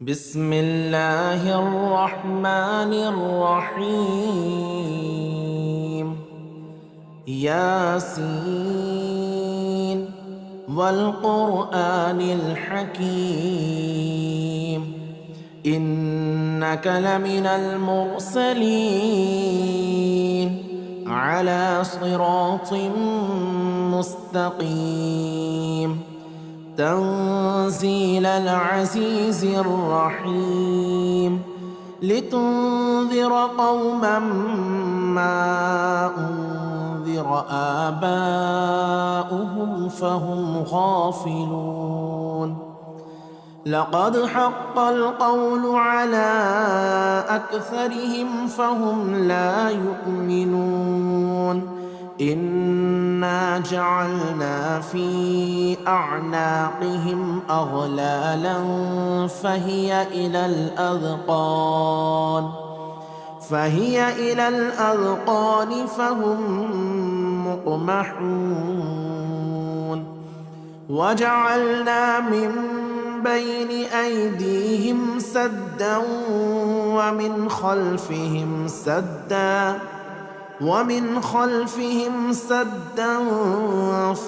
بسم الله الرحمن الرحيم. ياسين والقرآن الحكيم إنك لمن المرسلين على صراط مستقيم تنزيل العزيز الرحيم لتنذر قوما ما أنذر آباؤهم فهم غافلون. لقد حق القول على أكثرهم فهم لا يؤمنون. إنا جعلنا في أعناقهم أغلالا فهي إلى الأذقان فهم مقمحون. وجعلنا من بين أيديهم سدا ومن خلفهم سدا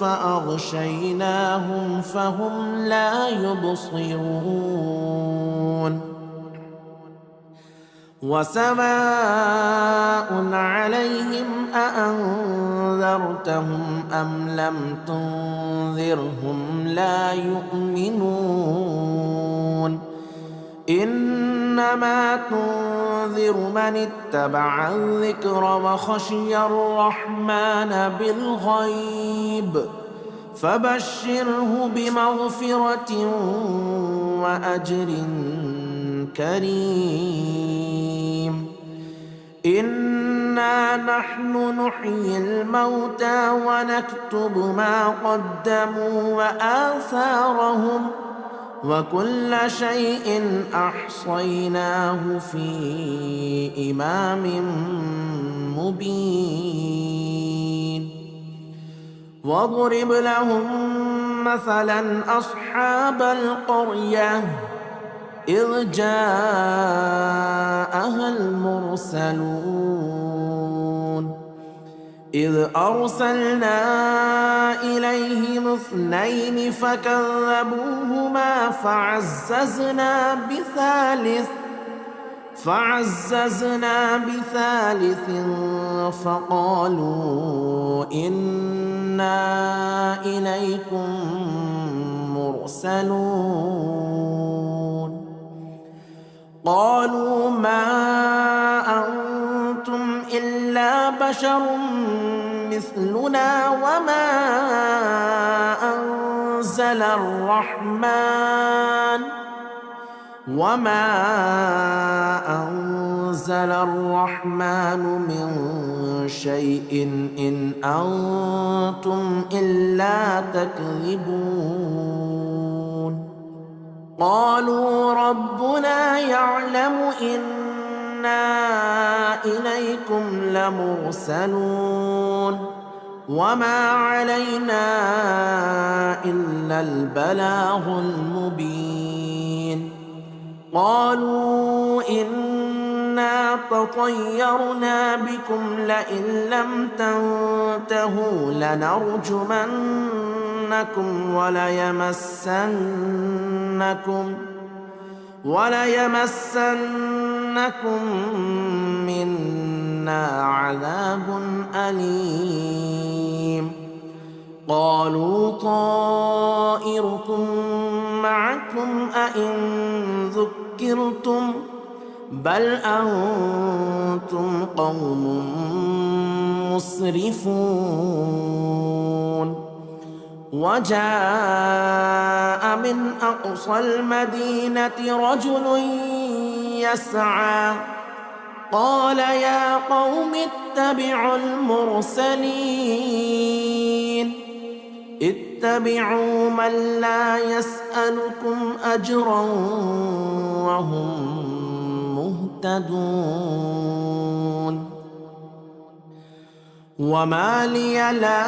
فأغشيناهم فهم لا يبصرون. وسواء عليهم أأنذرتهم أم لم تنذرهم لا يؤمنون. إنما تنذر من اتبع الذكر وخشي الرحمن بالغيب فبشره بمغفرة وأجر كريم. إنا نحن نحيي الموتى ونكتب ما قدموا وآثارهم وكل شيء أحصيناه في إمام مبين. واضرب لهم مثلا أصحاب القرية إذ جاءها المرسلون إذ أرسلنا إليهم 2 فكذبوهما فعززنا بثالث فقالوا إنا إليكم مرسلون. قالوا ما أنتم إلا بشر مثلنا وما أنزل الرحمن من شيء إن أنتم إلا تكذبون. قالوا ربنا يعلم إنا إليكم لمرسلون وما علينا إلا البلاغ المبين. قالوا إنا تطيرنا بكم لئن لم تنتهوا لنرجمنكم وليمسنكم منا عذاب أليم. قالوا طائركم معكم أئن ذكرتم بل أنتم قوم مسرفون. وجاء من أقصى المدينة رجل يسعى قال يا قوم اتبعوا المرسلين اتبعوا من لا يسألكم أجرا وهم مهتدون. وما لي لا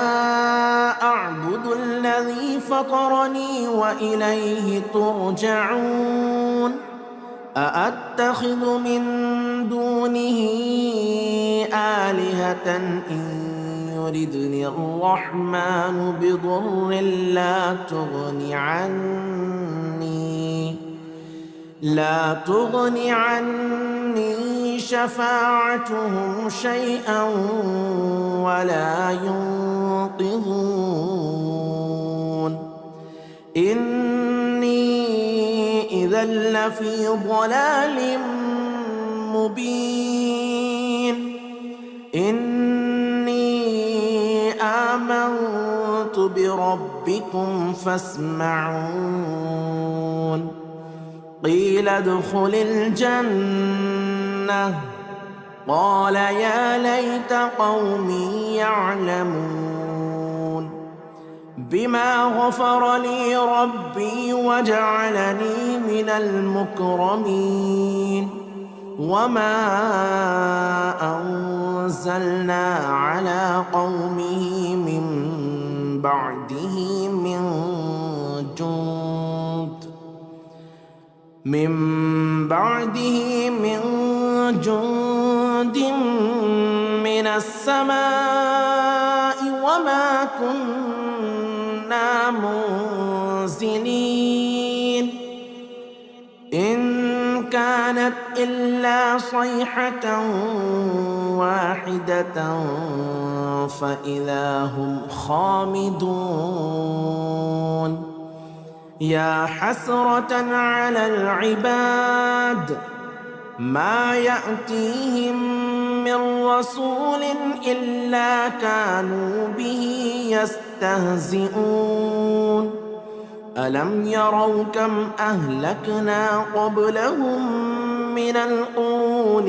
أعبد الذي فطرني وإليه ترجعون أأتخذ من دونه آلهة إن يردني الرحمن بضر لا تغن عني شفاعتهم شيئا ولا ينقذون إني إذا لفي ضلال مبين إني آمنت بربكم فاسمعون قيل ادخل الجنة قال يا ليت قومي يعلمون بما غفر لي ربي وجعلني من المكرمين وما أنزلنا على قومه من بعده من جند من السماء وما كنا منزلين إن كانت إلا صيحة واحدة فإذا هم خامدون يا حسرة على العباد ما يأتيهم من رسول إلا كانوا به يستهزئون ألم يروا كم أهلكنا قبلهم من القرون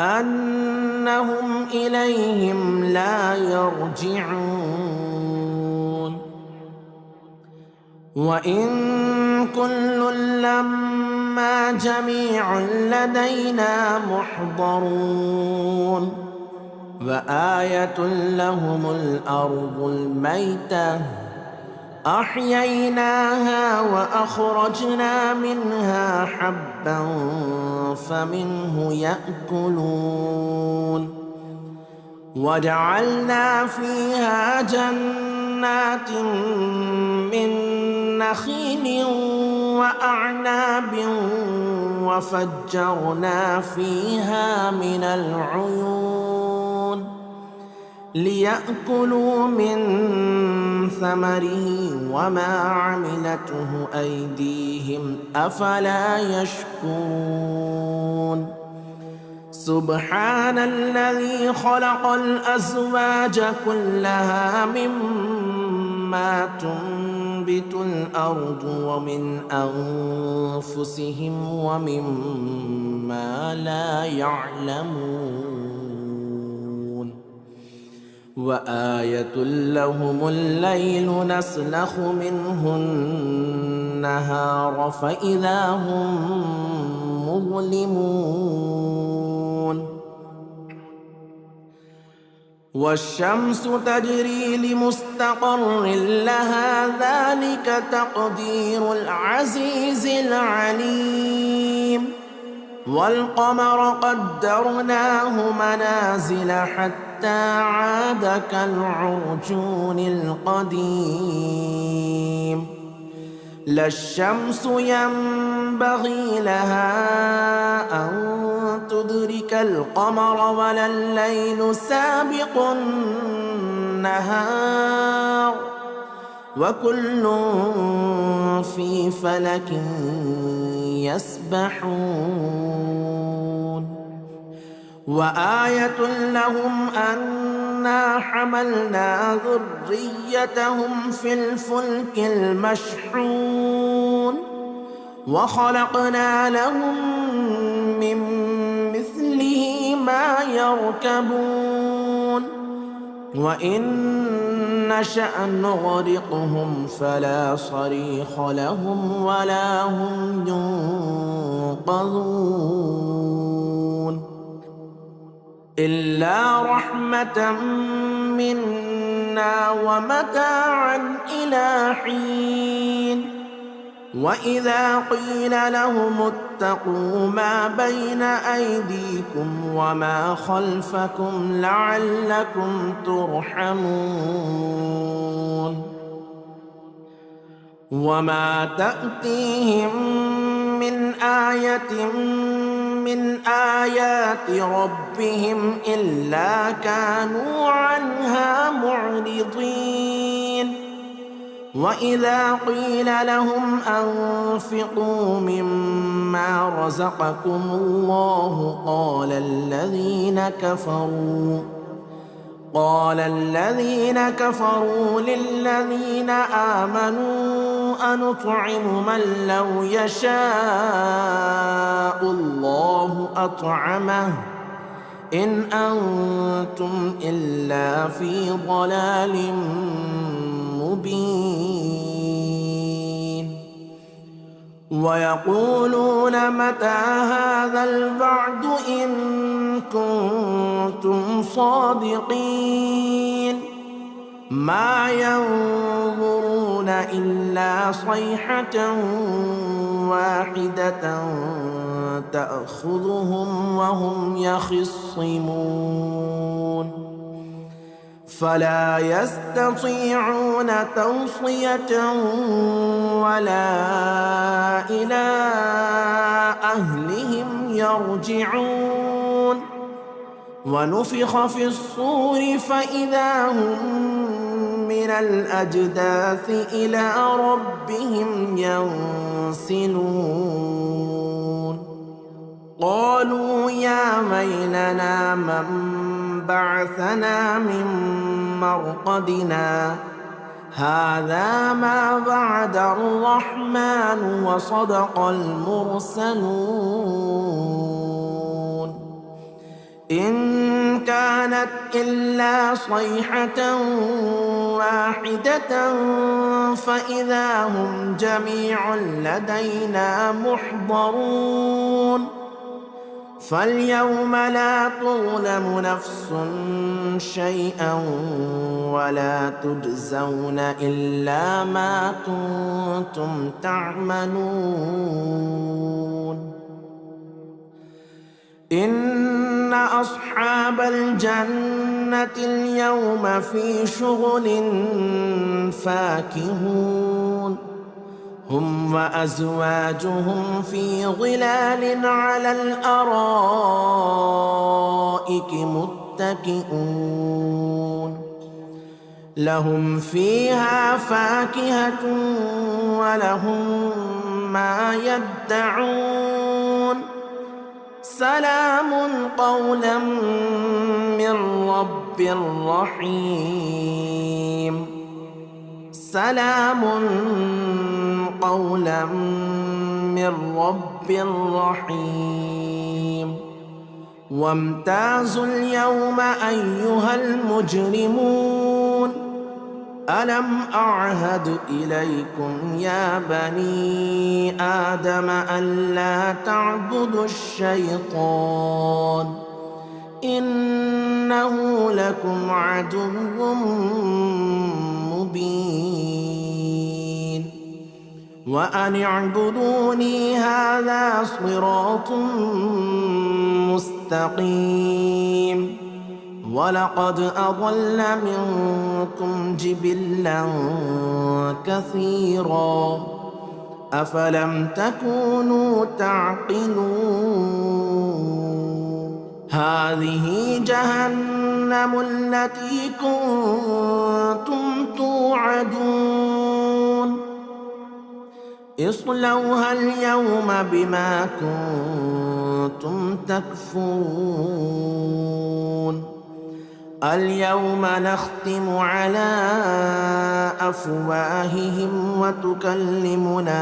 أنهم إليهم لا يرجعون وإن كل لما جميع لدينا محضرون وآية لهم الأرض الميتة أحييناها وأخرجنا منها حبا فمنه يأكلون وجعلنا فيها جنات من نخيل وأعناب وفجرنا فيها من العيون ليأكلوا من ثمره وما عملته أيديهم أفلا يشكرون سبحان الذي خلق الأزواج كلها مما تنبت الأرض ومن أنفسهم ومما لا يعلمون وآية لهم الليل نسلخ منه النهار فإذا هم مظلمون والشمس تجري لمستقر لها ذلك تقدير العزيز العليم والقمر قدرناه منازل حتى عاد كالعرجون القديم لا الشمس ينبغي لها أن تدرك القمر ولا الليل سابق النهار وكل في فلك يسبحون وآية لهم أنا حملنا ذريتهم في الفلك المشحون وخلقنا لهم من مثله ما يركبون وإن نشأ نغرقهم فلا صريخ لهم ولا هم ينقذون إلا رحمة منا ومتاعا إلى حين وإذا قيل لهم اتقوا ما بين أيديكم وما خلفكم لعلكم ترحمون وما تأتيهم من آية من آيات ربهم إلا كانوا عنها معرضين وإذا قيل لهم أنفقوا مما رزقكم الله قال الذين كفروا للذين آمنوا أنطعم من لو يشاء الله أطعمه إن أنتم إلا في ضلال مبين ويقولون متى هذا الوعد إن كنتم صادقين ما ينظرون إلا صيحة واحدة تأخذهم وهم يخصمون فلا يستطيعون توصية ولا إلى أهلهم يرجعون ونفخ في الصور فإذا هم من الأجداث إلى ربهم ينسلون قالوا يا ويلنا من بعثنا من مرقدنا هذا ما وعد الرحمن وصدق المرسلون إن كانت إلا صيحة واحدة فإذا هم جميع لدينا محضرون فاليوم لا تظلم نفس شيئا ولا تجزون إلا ما كنتم تعملون إن أصحاب الجنة اليوم في شغل فاكهون هم وأزواجهم في ظلال على الأرائك متكئون لهم فيها فاكهة ولهم ما يدعون سلام قولا من رب رحيم سلام قولا من رب رحيم وامتازوا اليوم أيها المجرمون ألم أعهد إليكم يا بني آدم ألا تعبدوا الشيطان إنه لكم عدو مبين وأن اعبدوني هذا صراط مستقيم ولقد أضل منكم جبلا كثيرا أفلم تكونوا تعقلون هذه جهنم التي كنتم توعدون اصلوها اليوم بما كنتم تكفرون اليوم نختم على أفواههم وتكلمنا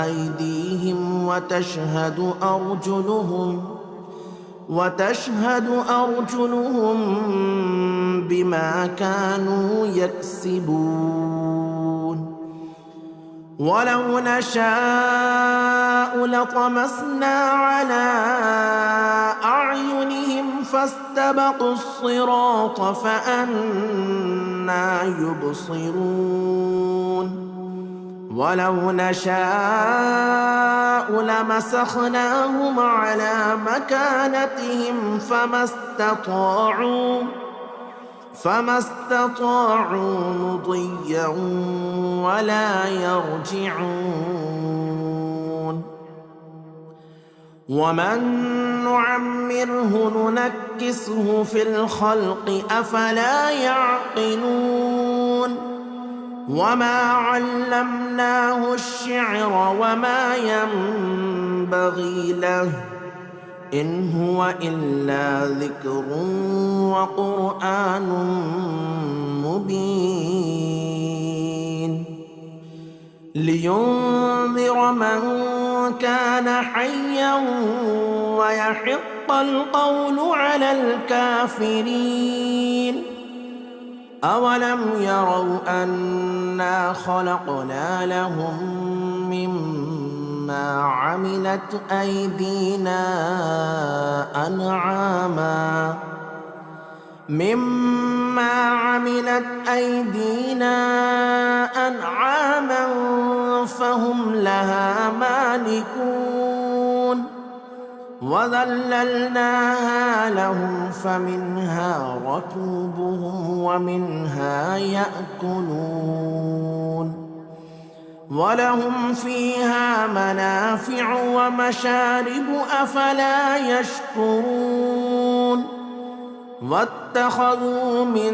أيديهم وتشهد أرجلهم بما كانوا يكسبون ولو نشاء لطمسنا على أعينهم فاستبقوا الصراط فأنى يبصرون ولو نشاء لمسخناهم على مكانتهم فما استطاعوا مضيا ولا يرجعون. ومن نعمره ننكسه في الخلق أفلا يعقلون. وما علمناه الشعر وما ينبغي له إن هو إلا ذكر وقرآن مبين لينذر من كان حيا ويحق القول على الكافرين. أولم يروا أنا خلقنا لهم مما عملت أيدينا أنعاما فهم لها مالكون. وذللناها لهم فمنها ركوبهم ومنها يأكلون ولهم فيها منافع ومشارب أفلا يشكرون. واتخذوا من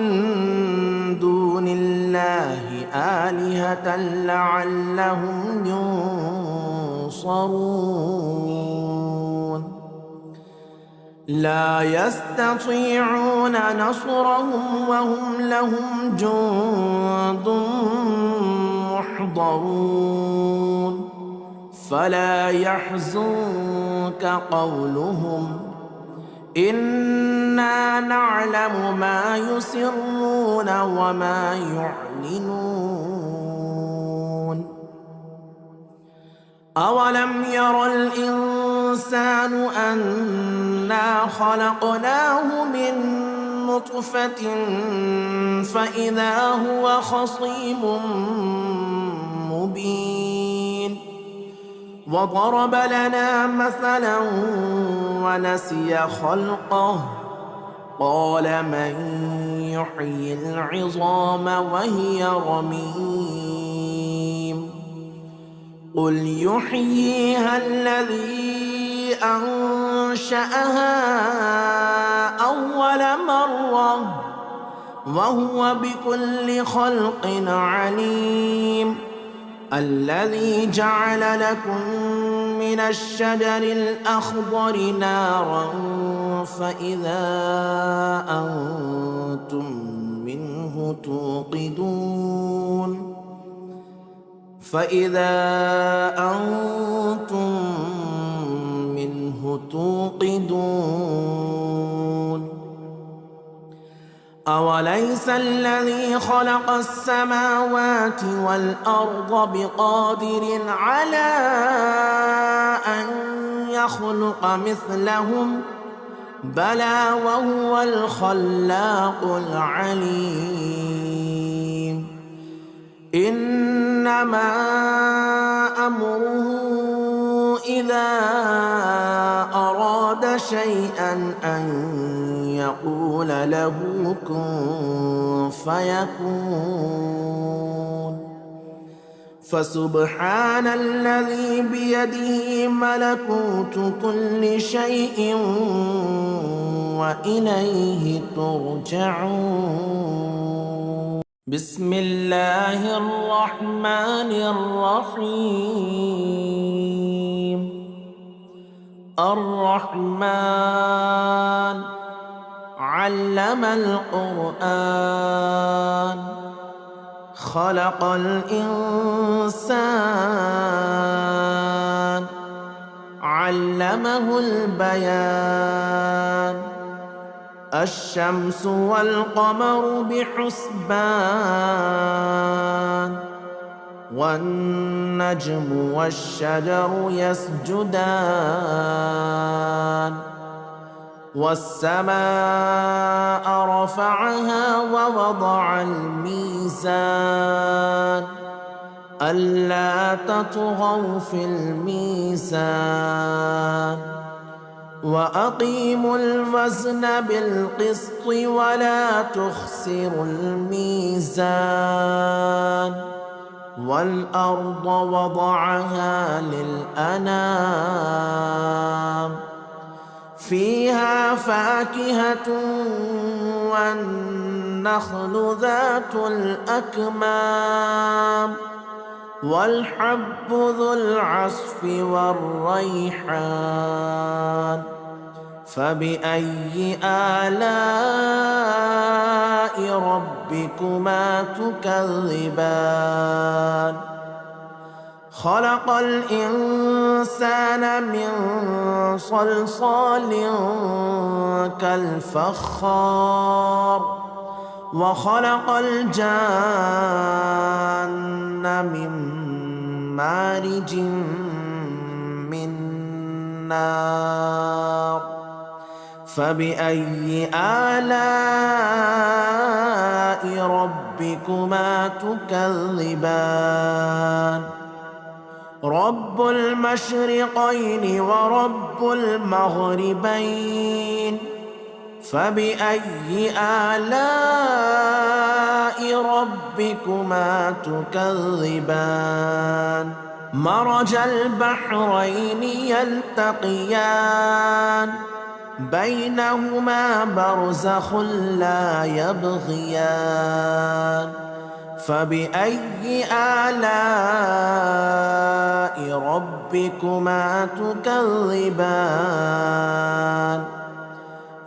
دون الله آلهة لعلهم ينصرون. لا يستطيعون نصرهم وهم لهم جند محضرون. فلا يحزنك قولهم إنا نعلم ما يسرون وما يعلنون. أولم ير الإنسان أنا خلقناه من نطفة فإذا هو خصيم مبين. وضرب لنا مثلا ونسي خلقه قال من يحيي العظام وهي رميم. قل يحييها الذي أنشأها أول مرة وهو بكل خلق عليم. الذي جعل لكم من الشجر الأخضر نارا فإذا أنتم منه توقدون. أوليس الذي خلق السماوات والأرض بقادر على أن يخلق مثلهم بلى وهو الخلاق العليم. إنما أمره إذا أراد شيئا أن يقول له كن فيكون. فسبحان الذي بيده ملكوت كل شيء وإليه ترجعون. بسم الله الرحمن الرحيم. الرحمن علم القرآن خلق الإنسان علمه البيان. الشمس والقمر بحسبان والنجم والشجر يسجدان. والسماء رفعها ووضع الميزان ألا تطغوا في الميزان وأقيموا الوزن بالقسط ولا تخسروا الميزان والأرض وضعها للأنام فيها فاكهة والنخل ذات الأكمام والحب ذو العصف والريحان فبأي آلاء ربكما تكذبان خلق الإنسان من صلصال كالفخار وخلق الجان من مارج من نار فبأي آلاء ربكما تكذبان رب المشرقين ورب المغربين فبأي آلاء ربكما تكذبان مرج البحرين يلتقيان بينهما برزخ لا يبغيان فبأي آلاء ربكما تكذبان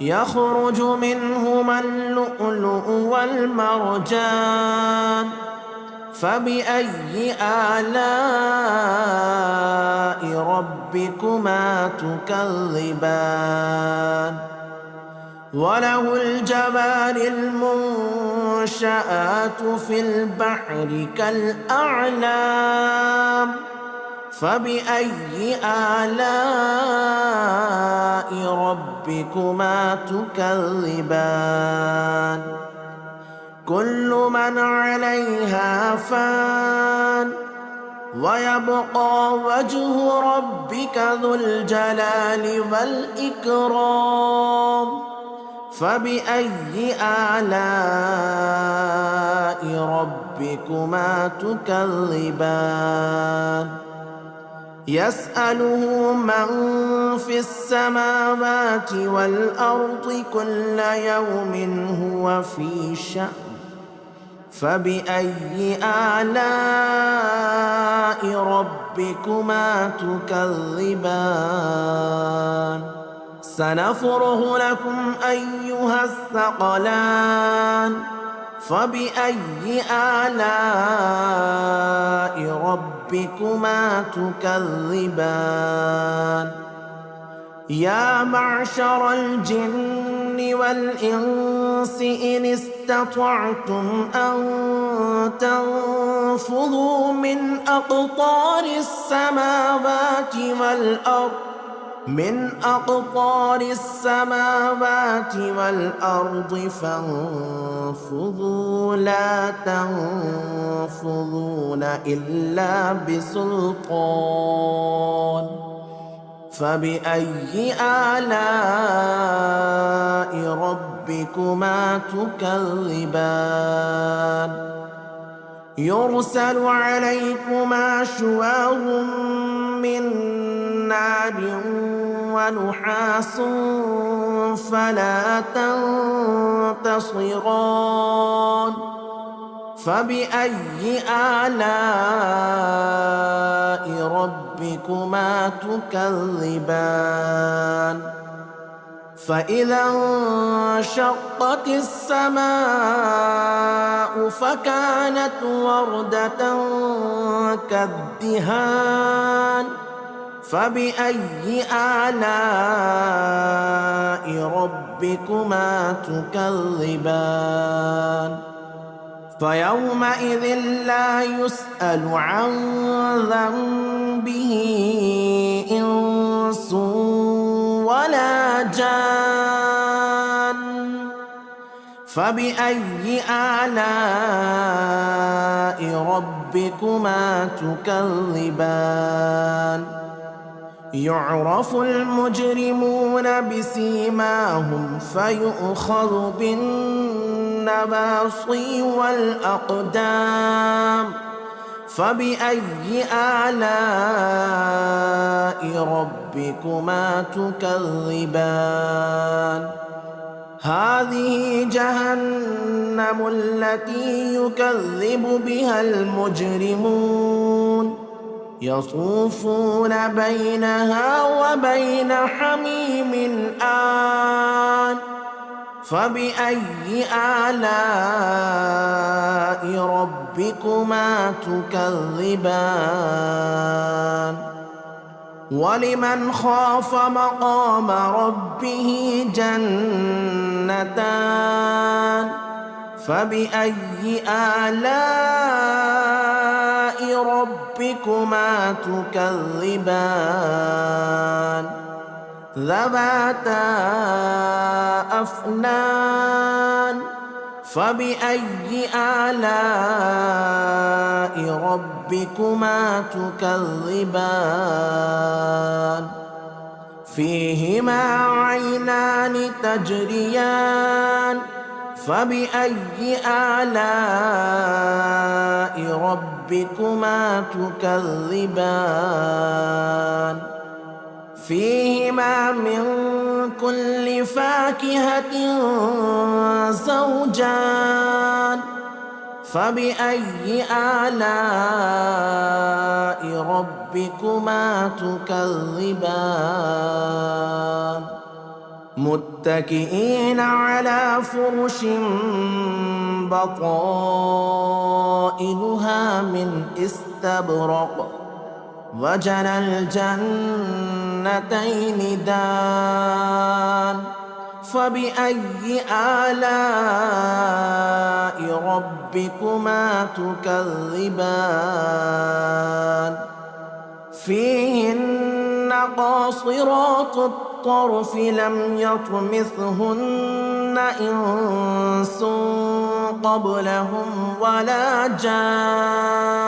يخرج منهما اللؤلؤ والمرجان فبأي آلاء ربكما تكذبان وله الجبال المنشآت في البحر كالأعلام فبأي آلاء ربكما تكذبان كل من عليها فان ويبقى وجه ربك ذو الجلال والإكرام فبأي آلاء ربكما تكذبان يسأله من في السماوات والأرض كل يوم هو في شأن فبأي آلاء ربكما تكذبان سنفرغ لكم أيها الثقلان فبأي آلاء ربكما تكذبان يا معشر الجن والإنس إن استطعتم أن تنفذوا من أقطار السماوات والأرض فانفذوا لا تنفذون إلا بسلطان فبأي آلاء ربكما تكذبان يرسل عليكما شواظ من نار ونحاس فلا تنتصران فبأي آلاء ربكما تكذبان فإذا انشقت السماء فكانت وردة كالدهان فبأي آلاء ربكما تكذبان فيومئذ لا يسأل عن ذنبه إنس ولا جان فبأي آلاء ربكما ربكما تكذبان يعرف المجرمون بسيماهم فيؤخذ بالنواصي والأقدام فبأي آلاء ربكما تكذبان هذه جهنم التي يكذب بها المجرمون يطوفون بينها وبين حميم آن فبأي آلاء ربكما تكذبان ولمن خاف مقام ربه جنتان فبأي آلاء ربكما تكذبان ذواتا أفنان فبأي آلاء ربكما تكذبان فيهما عينان تجريان فبأي آلاء ربكما تكذبان فيهما من كل فاكهة زوجان فبأي آلاء ربكما تكذبان متكئين على فرش بطائنها من استبرق وجنى الجنتين دان فبأي آلاء ربكما تكذبان فيهن قاصرات الطرف لم يطمثهن إنس قبلهم ولا جان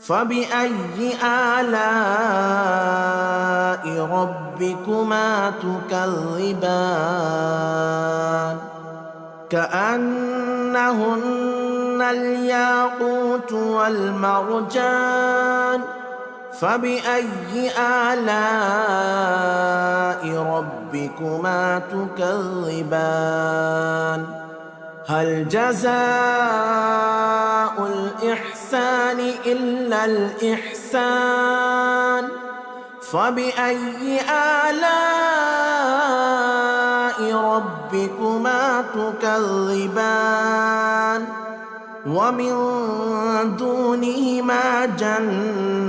فبأي آلاء ربكما تكذبان كأنهن الياقوت والمرجان فبأي آلاء ربكما تكذبان هل جزاء الإحسان إلا الإحسان فبأي آلاء ربكما تكذبان ومن دونهما جنتان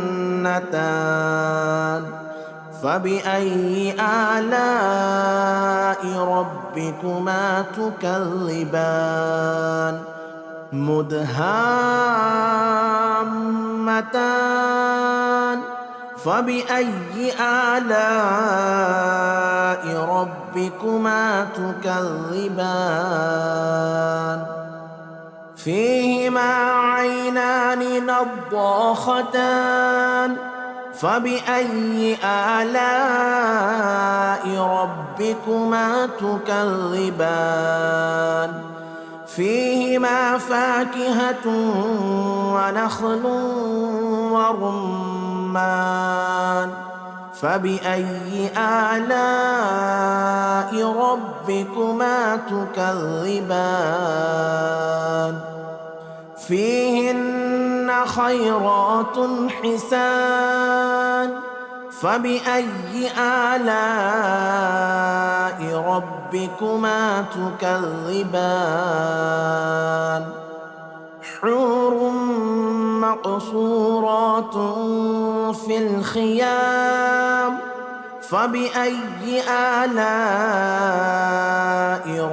فبأي آلاء ربكما تكذبان مدهامتان فبأي آلاء ربكما تكذبان فيهما عينان نضاختان فبأي آلاء ربكما تكذبان فيهما فاكهة ونخل ورمان فبأي آلاء ربكما تكذبان فيهن خيرات حسان فبأي آلاء ربكما تكذبان حور مقصورات في الخيام فبأي آلاء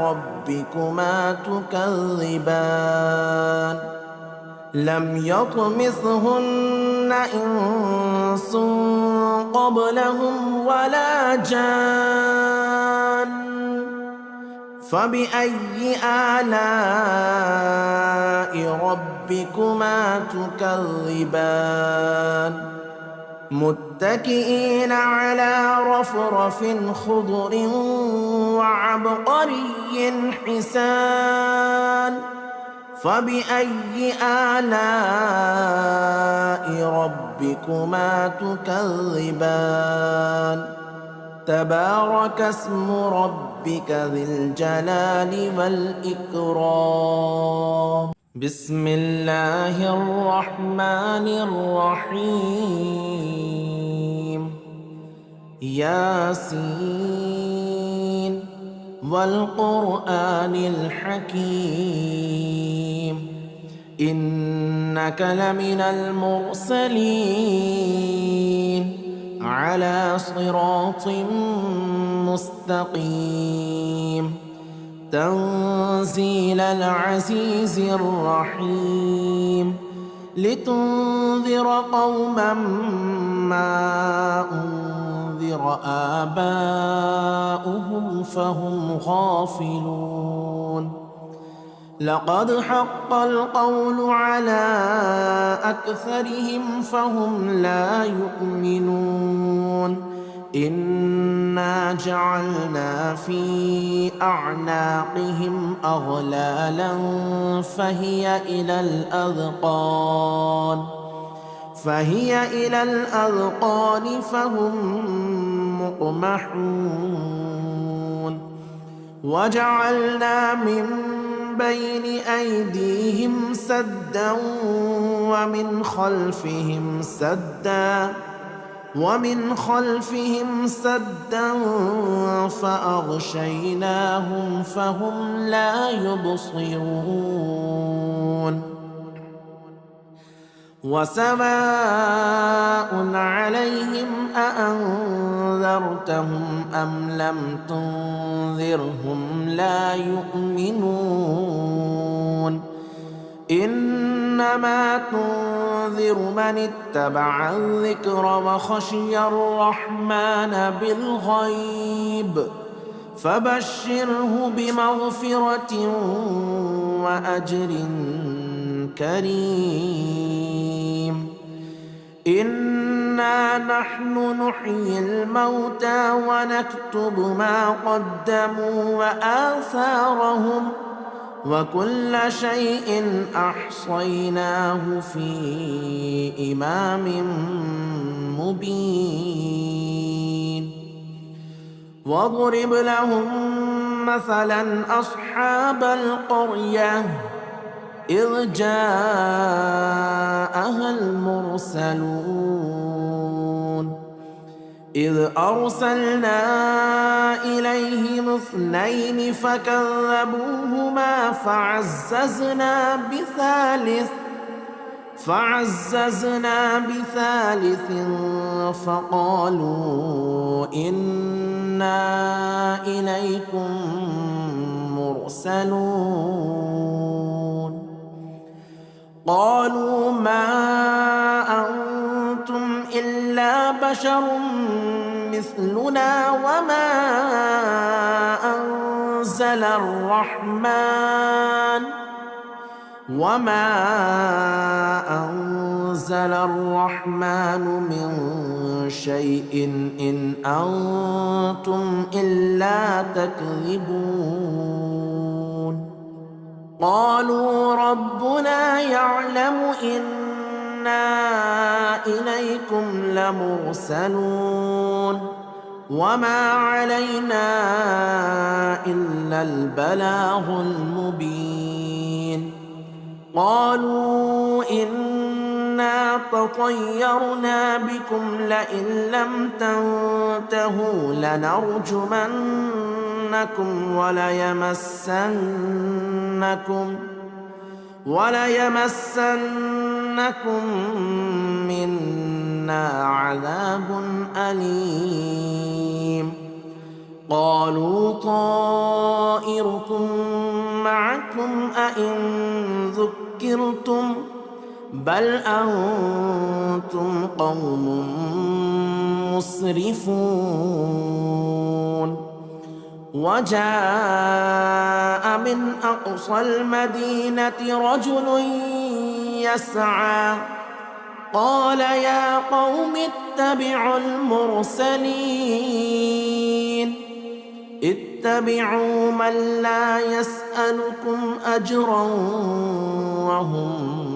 ربكما تكذبان لم يطمثهن إنس قبلهم ولا جان فبأي آلاء ربكما ربكما تكذبان متكئين على رفرف خضر وعبقري حسان فبأي آلاء ربكما تكذبان تبارك اسم ربك ذي الجلال والإكرام بسم الله الرحمن الرحيم ياسين والقرآن الحكيم إنك لمن المرسلين على صراط مستقيم تنزيل العزيز الرحيم لتنذر قوما ما أنذر آباؤهم فهم غافلون لقد حق القول على أكثرهم فهم لا يؤمنون إنا جعلنا في أعناقهم أغلالا فهي إلى الأذقان فهم مقمحون وجعلنا من بين أيديهم سدا ومن خلفهم سدا فأغشيناهم فهم لا يبصرون وسواء عليهم أأنذرتهم أم لم تنذرهم لا يؤمنون إنما تنذر من اتبع الذكر وخشي الرحمن بالغيب فبشره بمغفرة وأجر كريم إنا نحن نحيي الموتى ونكتب ما قدموا وآثارهم وكل شيء أحصيناه في إمام مبين واضرب لهم مثلا أصحاب القرية إذ جاءها المرسلون إذ أرسلنا إليهم 2 فكذبوهما فعززنا بثالث فقالوا إنا إليكم مرسلون قالوا ما أنتم إلا بشر مثلنا وما أنزل الرحمن من شيء إن أنتم إلا تكذبون قالوا ربنا يعلم إنا إليكم لمرسلون وما علينا إلا البلاغ المبين قالوا إنا تطيرنا بكم لئن لم تنتهوا لنرجمنكم وليمسنكم منا عذاب أليم قالوا طائركم معكم أئن ذكرتم بل أنتم قوم مسرفون وجاء من أقصى المدينة رجل يسعى قال يا قوم اتبعوا المرسلين اتبعوا من لا يسألكم أجرا وهم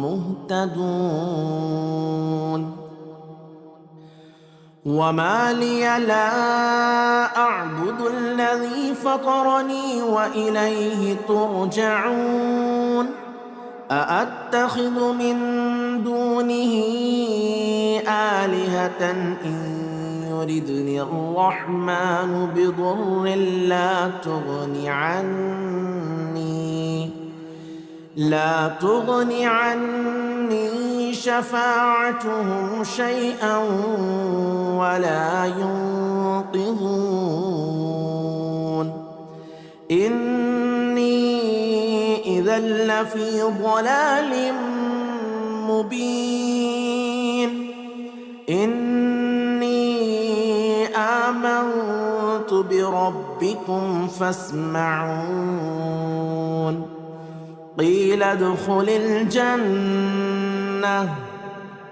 مهتدون وما لي لا أعبد الذي فطرني وإليه ترجعون أأتخذ من دونه آلهة إن يردني الرحمن بضر لا تغني عني شفاعتهم شيئا ولا ينقذون إني إذا لفي ضلال مبين إني آمنت بربكم فاسمعون قيل ادخل الجنة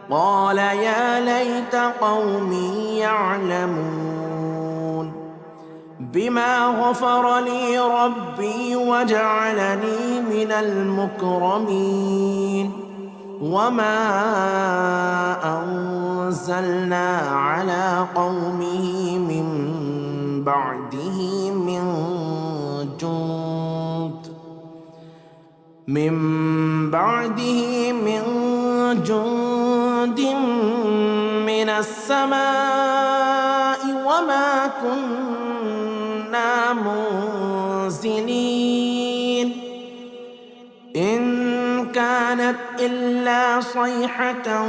قال يا ليت قومي يعلمون بما غفر لي ربي وجعلني من المكرمين وما أنزلنا على قومه من بعده من جند من السماء وما كنا منزلين إن كانت إلا صيحة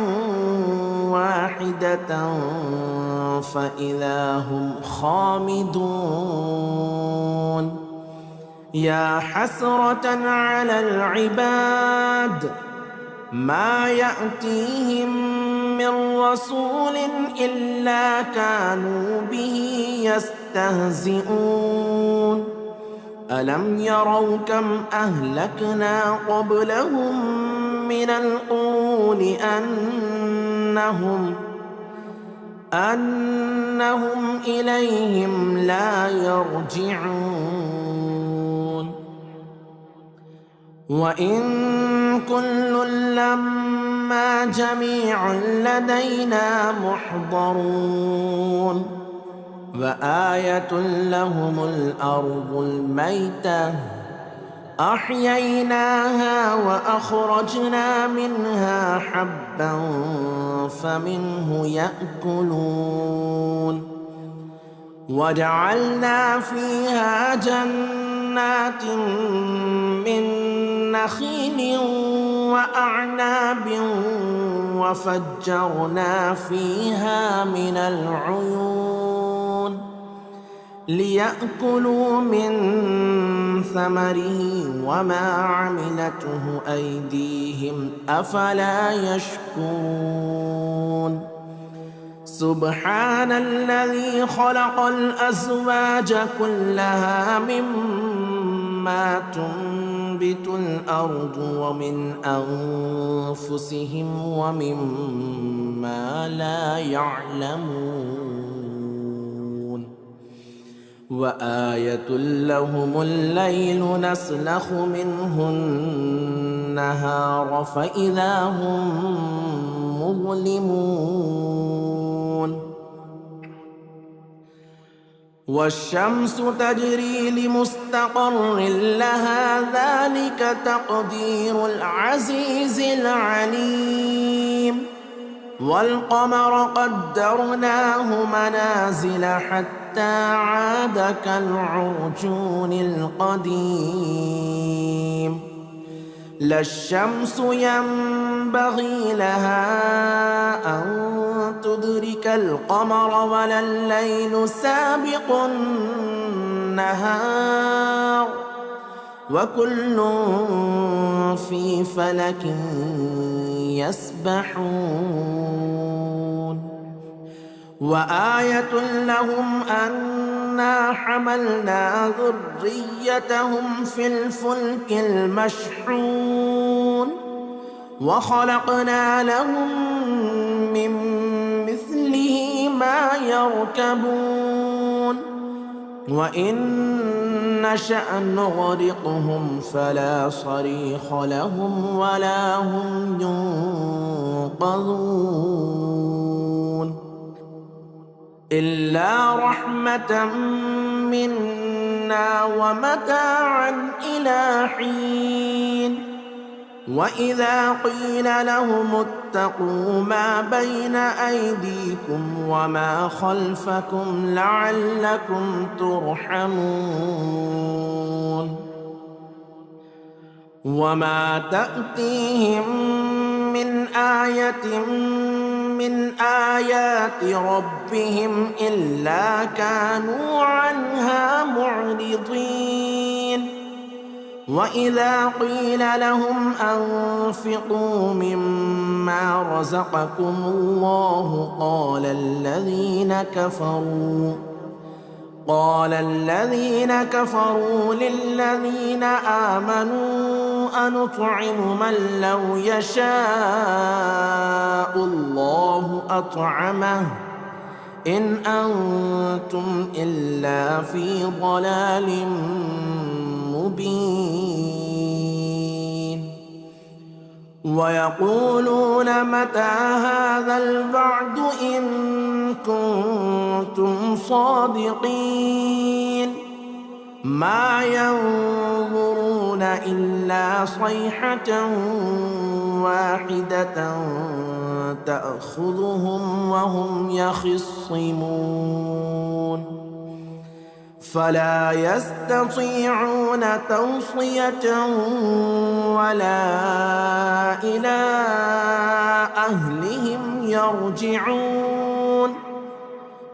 واحدة فإذا هم خامدون يا حسرة على العباد ما يأتيهم من رسول إلا كانوا به يستهزئون ألم يروا كم أهلكنا قبلهم من القرون أنهم إليهم لا يرجعون وإن كل لما جميع لدينا محضرون وآية لهم الأرض الميتة أحييناها وأخرجنا منها حبا فمنه يأكلون وجعلنا فيها جنات من نخيل وأعناب وفجرنا فيها من العيون ليأكلوا من ثمره وما عملته أيديهم أفلا يشكرون سبحان الذي خلق الأزواج كلها مما تنبت الأرض ومن أنفسهم ومما لا يعلمون وآية لهم الليل نسلخ منه النهار فإذا هم مظلمون والشمس تجري لمستقر لها ذلك تقدير العزيز العليم والقمر قدرناه منازل حتى عاد كالعرجون القديم لا الشمس ينبغي لها أن تدرك القمر ولا الليل سابق النهار وكل في فلك يسبحون وآية لهم أنا حملنا ذريتهم في الفلك المشحون وخلقنا لهم من مثله ما يركبون وإن نشأ نغرقهم فلا صريخ لهم ولا هم ينقذون إلا رحمة منا ومتاعا إلى حين وإذا قيل لهم اتقوا ما بين أيديكم وما خلفكم لعلكم ترحمون وما تأتيهم من آية من آيات ربهم إلا كانوا عنها معرضين وإذا قيل لهم أنفقوا مما رزقكم الله قال الذين كفروا للذين آمنوا أنطعم من لو يشاء الله أطعمه إن أنتم إلا في ضلال مبين ويقولون متى هذا الوعد إن كنتم صادقين ما ينظرون إلا صيحة واحدة تأخذهم وهم يخصمون فلا يستطيعون توصية ولا إلى أهلهم يرجعون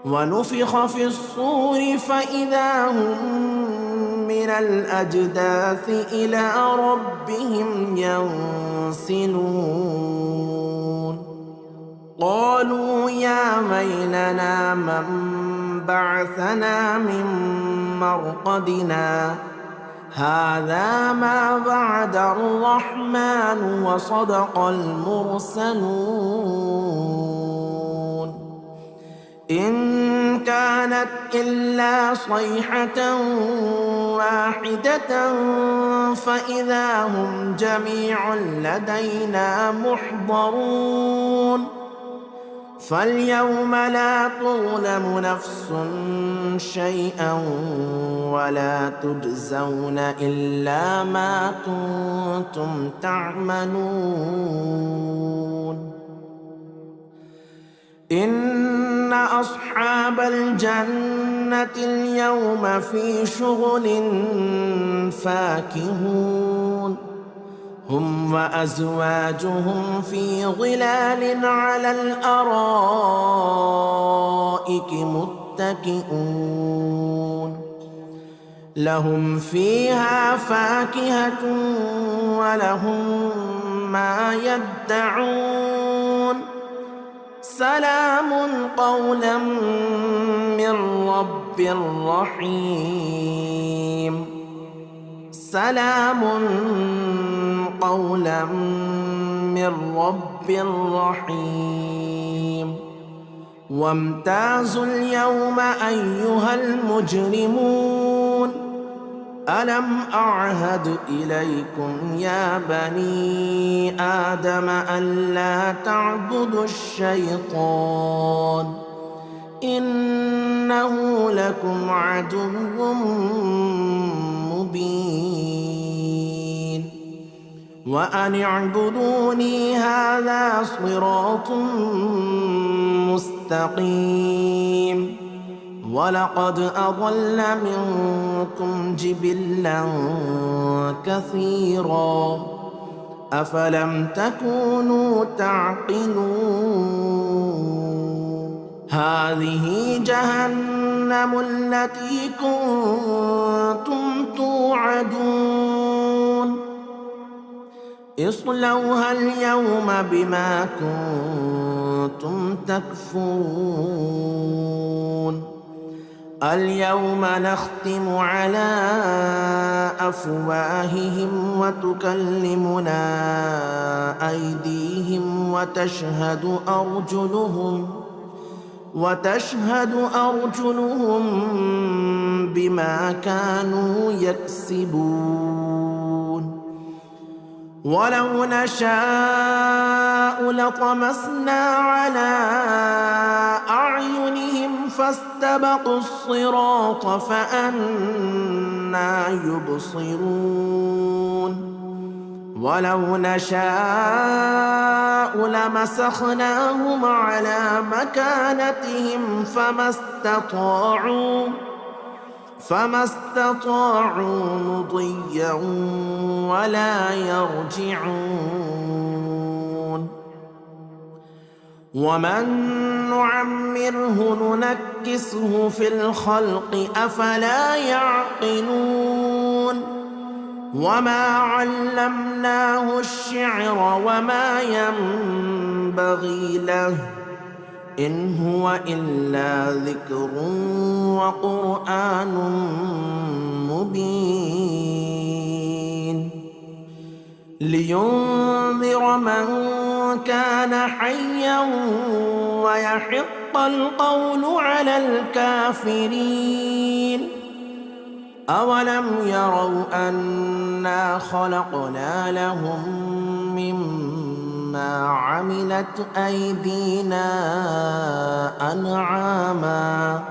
ونفخ في الصور فإذا هم من الأجداث إلى ربهم ينسلون قالوا يا ويلنا من بعثنا من مرقدنا هذا ما وعد الرحمن وصدق المرسلون إن كانت إلا صيحة واحدة فإذا هم جميع لدينا محضرون فاليوم لا تظلم نفس شيئا ولا تجزون إلا ما كنتم تعملون إن أصحاب الجنة اليوم في شغل فاكهون هم وأزواجهم في ظلال على الأرائك متكئون لهم فيها فاكهة ولهم ما يدعون سلام قولا من رب رحيم سلام قولا من رب رحيم وامتازوا اليوم أيها المجرمون ألم أعهد إليكم يا بني آدم ألا تعبدوا الشيطان إنه لكم عدو مبين وأن اعبدوني هذا صراط مستقيم ولقد أضل منكم جبلا كثيرا أفلم تكونوا تعقلون هذه جهنم التي كنتم توعدون اصلوها اليوم بما كنتم تكفرون اليوم نختم على أفواههم وتكلمنا أيديهم وتشهد أرجلهم بما كانوا يكسبون ولو نشاء لطمسنا على أعينهم فاستبقوا الصراط فأنى يبصرون ولو نشاء لمسخناهم على مكانتهم فما استطاعوا مضيا ولا يرجعون ومن نعمره ننكسه في الخلق أفلا يعقلون وما علمناه الشعر وما ينبغي له إن هو إلا ذكر وقرآن مبين لينذر من كان حيا ويحق القول على الكافرين أولم يروا أنا خلقنا لهم مما عملت أيدينا أنعاما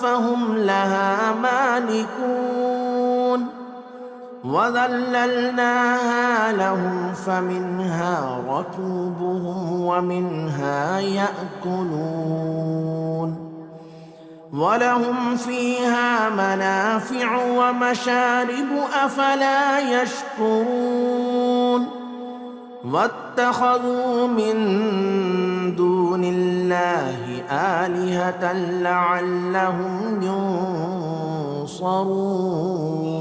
فهم لها مالكون وذللناها لهم فمنها ركوبهم ومنها يأكلون ولهم فيها منافع ومشارب أفلا يشكرون واتخذوا من دون الله آلهة لعلهم ينصرون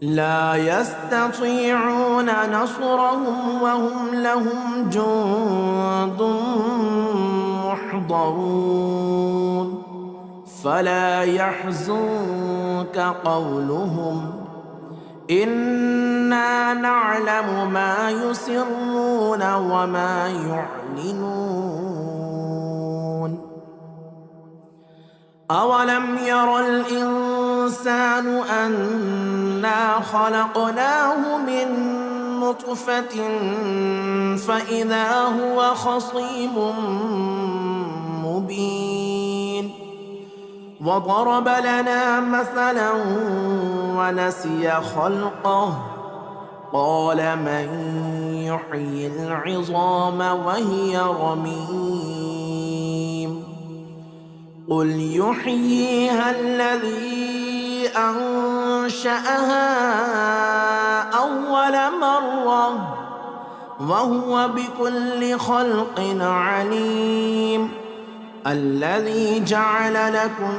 لا يستطيعون نصرهم وهم لهم جند محضرون فلا يحزنك قولهم إنا نعلم ما يسرون وما يعلنون أولم ير الإنسان أنا خلقناه من نطفة فإذا هو خصيم مبين وضرب لنا مثلا ونسي خلقه قال من يحيي العظام وهي رميم قل يحييها الذي أنشأها أول مرة وهو بكل خلق عليم الذي جعل لكم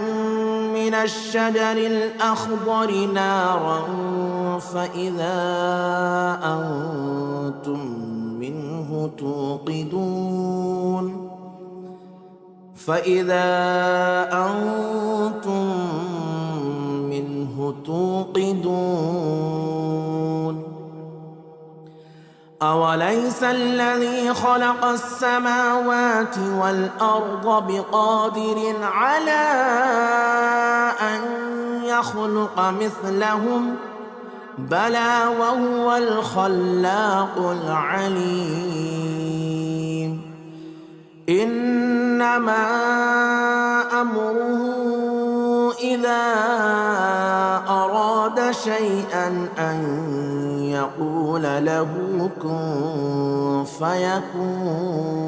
من الشجر الأخضر نارا فإذا أنتم منه توقدون أوليس الذي خلق السماوات والأرض بقادر على أن يخلق مثلهم بلى وهو الخلاق العليم إنما أمره إذا أراد شيئا أن يقول له كن فيكون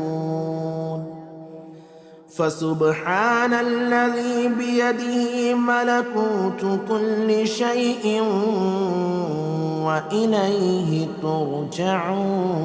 فسبحان الذي بيده ملكوت كل شيء وإليه ترجعون.